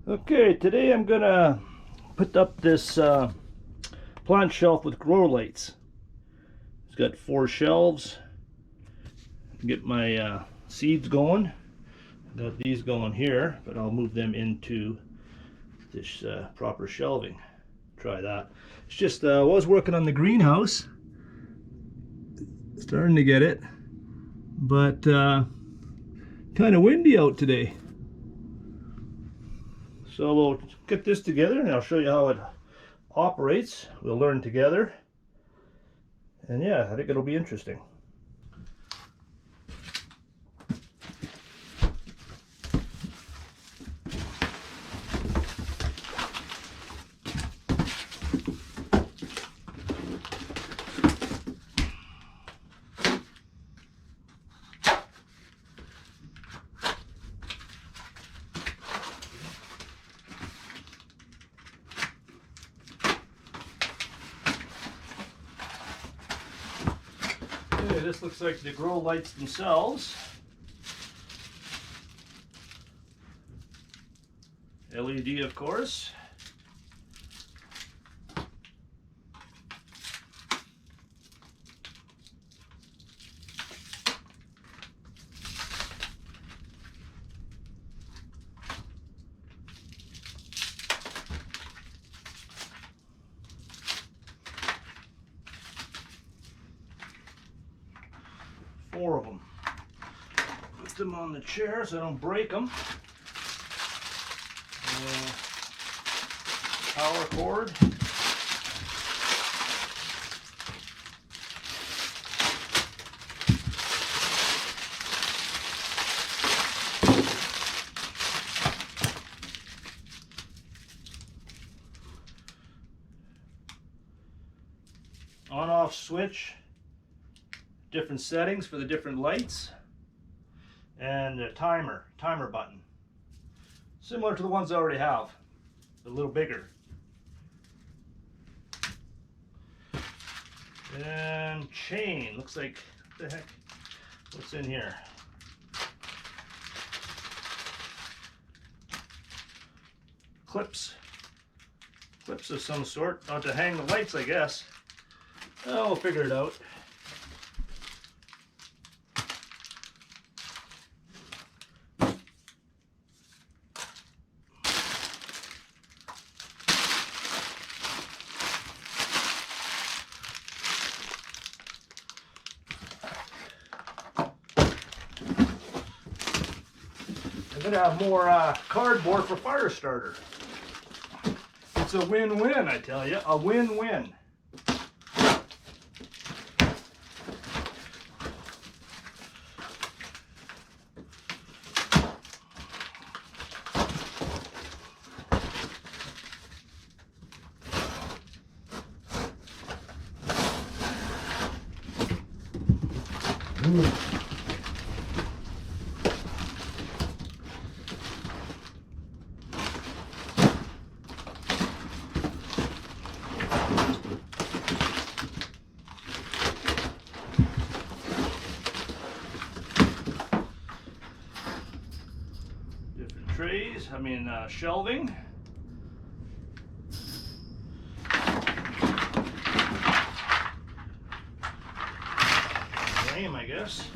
Okay, today I'm gonna put up this plant shelf with grow lights. It's got 4 shelves. Get my seeds going. Got these going here, but I'll move them into this proper shelving. Try that. It's just I was working on the greenhouse, starting to get it, but kind of windy out today. So we'll get this together and I'll show you how it operates. We'll learn together. And yeah, I think it'll be interesting. Okay, this looks like the grow lights themselves. LED, of course. Four of them. Put them on the chair so I don't break them. Power cord. On-off switch. Different settings for the different lights, and a timer button, similar to the ones I already have, a little bigger. And chain, looks like, what the heck, what's in here? Clips of some sort, to hang the lights, I guess. Oh, we'll figure it out. I'm gonna have more cardboard for fire starter. It's a win-win, I tell you, a win-win. Trays, shelving. Frame, I guess.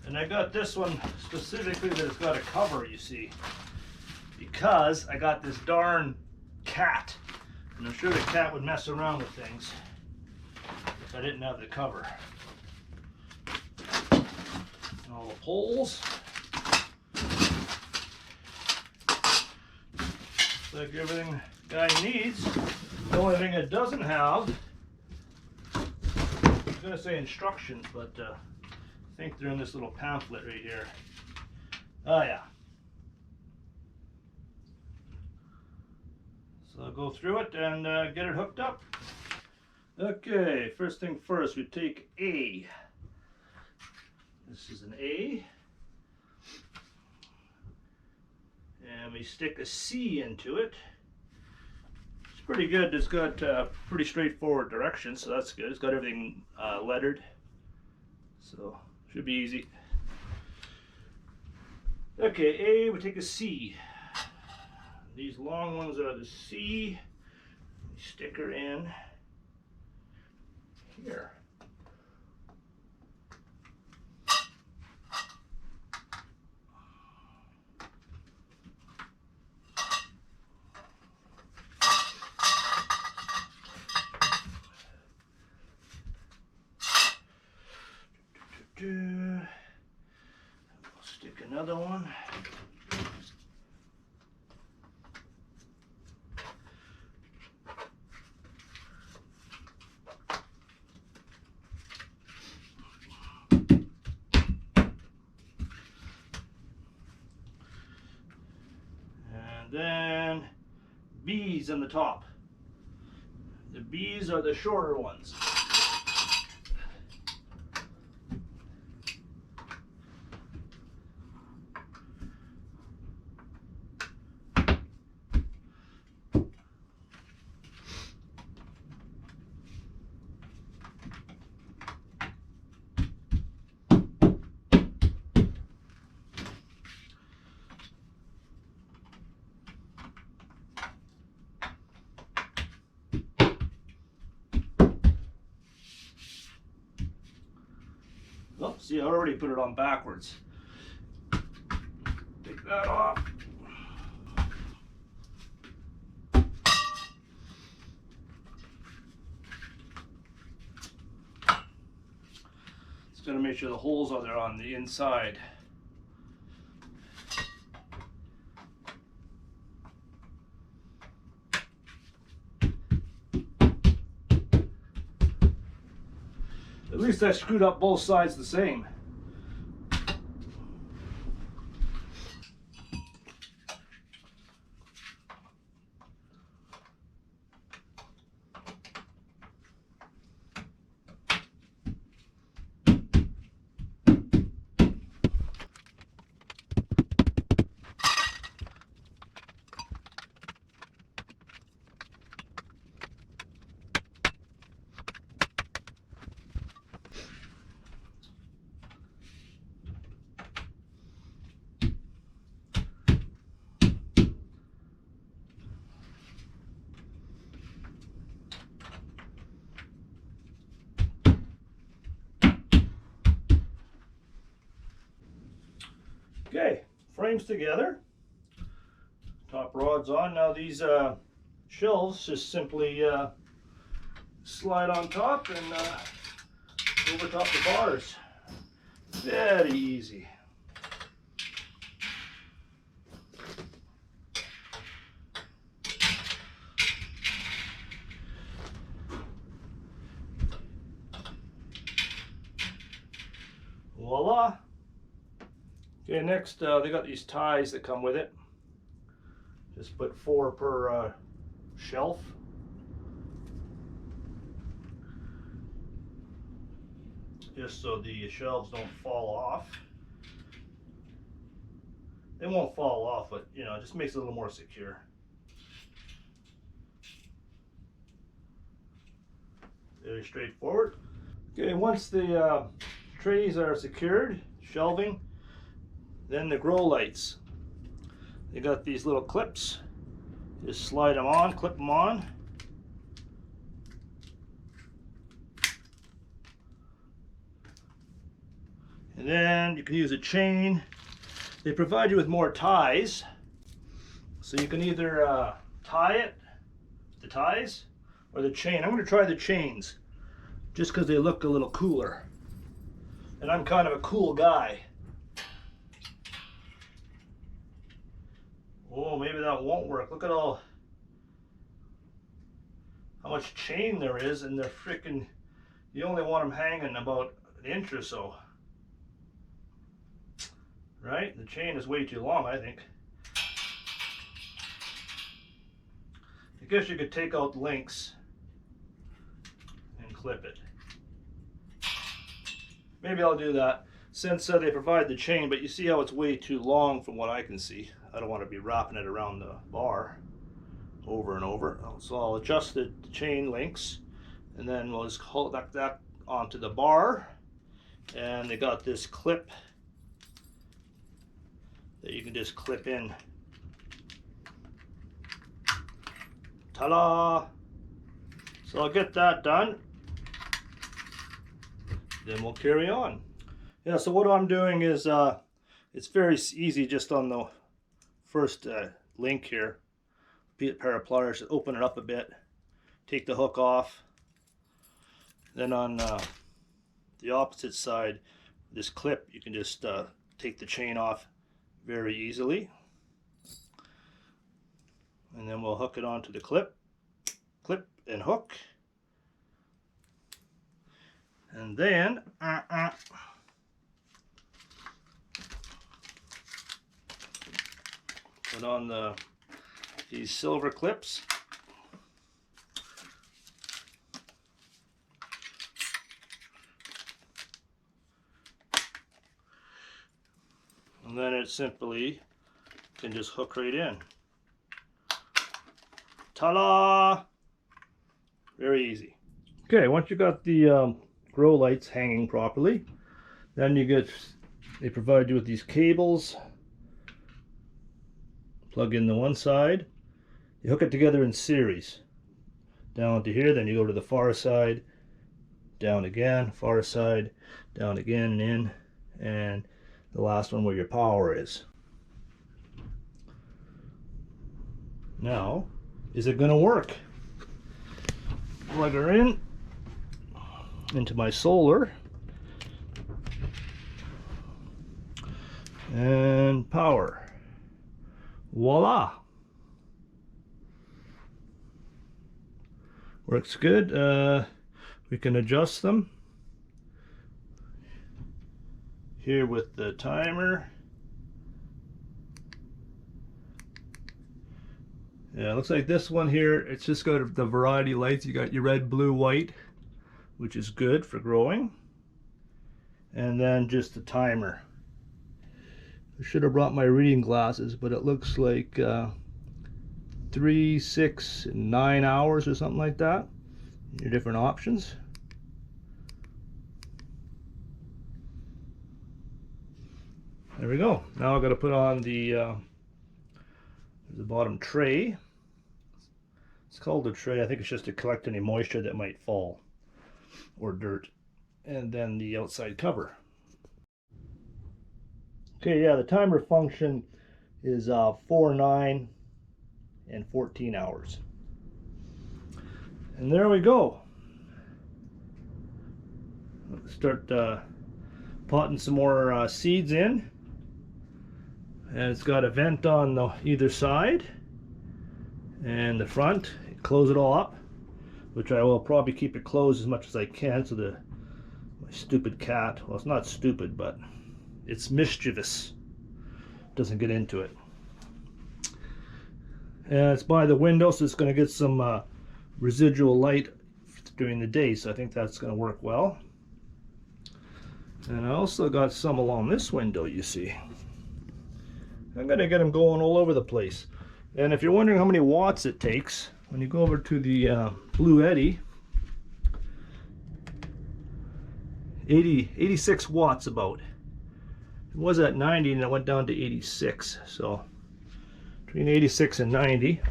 And I got this one specifically that it's got a cover, you see, because I got this darn cat, and I'm sure the cat would mess around with things if I didn't have the cover. And all the poles. Like everything the guy needs. The only thing it doesn't have, I was going to say instructions, but I think they're in this little pamphlet right here. Oh yeah. So I'll go through it and get it hooked up. Okay, first thing first, we take A. This is an A. And we stick a C into it. It's pretty good. It's got pretty straightforward directions, so that's good. It's got everything lettered, so should be easy. Okay, A, we take a C. These long ones are the C. Stick her in here. Stick another one. And then B's on the top. The B's are the shorter ones. Oh, see, I already put it on backwards. Take that off. Just gotta make sure the holes are there on the inside. At least I screwed up both sides the same. Okay, frames together, top rod's on. Now these shelves just simply slide on top and over top the bars. Very easy. Voila. Okay, next they got these ties that come with it. Just put 4 per shelf. Just so the shelves don't fall off. They won't fall off, but you know, it just makes it a little more secure. Very straightforward. Okay, once the trays are secured, shelving, then the grow lights. They got these little clips. Just slide them on, clip them on. And then you can use a chain. They provide you with more ties. So you can either tie it, the ties, or the chain. I'm going to try the chains just because they look a little cooler. And I'm kind of a cool guy. Oh, maybe that won't work. Look at how much chain there is, and they're freaking, you only want them hanging about an inch or so. Right? The chain is way too long, I think. I guess you could take out links and clip it. Maybe I'll do that since they provide the chain, but you see how it's way too long from what I can see. I don't want to be wrapping it around the bar over and over. So I'll adjust the chain links, and then we'll just hold that onto the bar. And they got this clip that you can just clip in Ta-da! So I'll get that done. Then we'll carry on. Yeah, so what I'm doing is, it's very easy just on the first link here. Pair of pliers, open it up a bit, take the hook off. Then on the opposite side, this clip, you can just take the chain off very easily. And then we'll hook it onto the clip and hook. And then put on these silver clips. And then it simply can just hook right in. Ta-da! Very easy. Okay, once you got the grow lights hanging properly, then they provide you with these cables. Plug in the one side, you hook it together in series. Down to here, then you go to the far side, down again, far side, down again and in, and the last one where your power is. Now, is it going to work? Plug her in into my solar and power. Voila! Works good. We can adjust them here with the timer. Yeah, it looks like this one here, it's just got the variety lights. You got your red, blue, white, which is good for growing. And then just the timer. I should have brought my reading glasses, but it looks like 3, 6, and 9 hours or something like that. Your different options. There we go. Now I've got to put on the bottom tray. It's called a tray. I think it's just to collect any moisture that might fall or dirt. And then the outside cover. Okay, yeah, the timer function is 4, 9, and 14 hours. And there we go. Let's start potting some more seeds in. And it's got a vent on either side. And the front, close it all up, which I will probably keep it closed as much as I can so my stupid cat, well, it's not stupid, but it's mischievous, doesn't get into it. And it's by the window, so it's going to get some residual light during the day, so I think that's going to work well. And I also got some along this window, you see. I'm going to get them going all over the place. And if you're wondering how many watts it takes, when you go over to the Blue Eddy, 86 watts about. It was at 90 and it went down to 86, so between 86 and 90.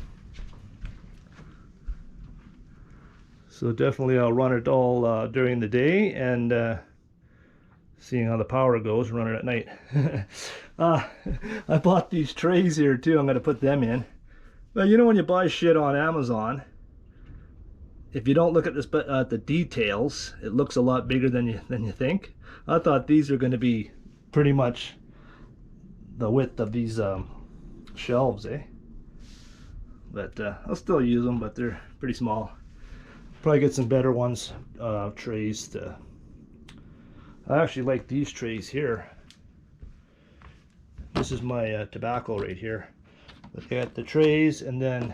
So definitely I'll run it all during the day, and seeing how the power goes, run it at night. I bought these trays here too. I'm going to put them in. But you know, when you buy shit on Amazon, if you don't look at the details, it looks a lot bigger than you think. I thought these are going to be pretty much the width of these shelves, eh? But I'll still use them, but they're pretty small. Probably get some better ones, trays to. I actually like these trays here. This is my tobacco right here. But they got the trays, and then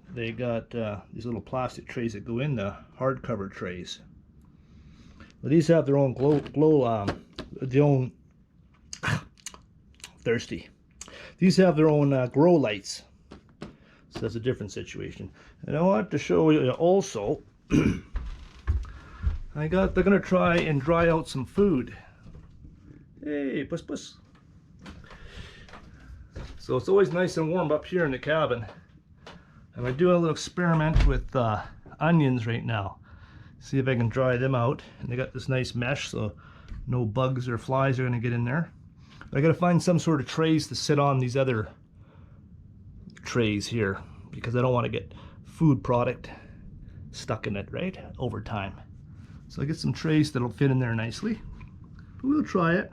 they got these little plastic trays that go in the hardcover trays. Well, these have their own thirsty. These have their own grow lights, so that's a different situation. And I want to show you also. They're gonna try and dry out some food. Hey, puss puss. So it's always nice and warm up here in the cabin. I'm doing a little experiment with onions right now. See if I can dry them out. And they got this nice mesh, so no bugs or flies are going to get in there. But I got to find some sort of trays to sit on these other trays here, because I don't want to get food product stuck in it, right, over time. So I get some trays that'll fit in there nicely. But we'll try it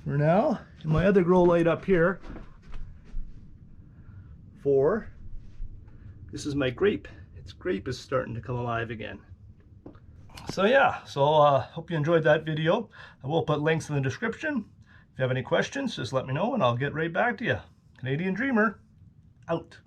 for now. And my other grow light up here this is my grape. Its grape is starting to come alive again. So yeah, hope you enjoyed that video. I will put links in the description. If you have any questions, just let me know and I'll get right back to you. Canadian Dreamer, out.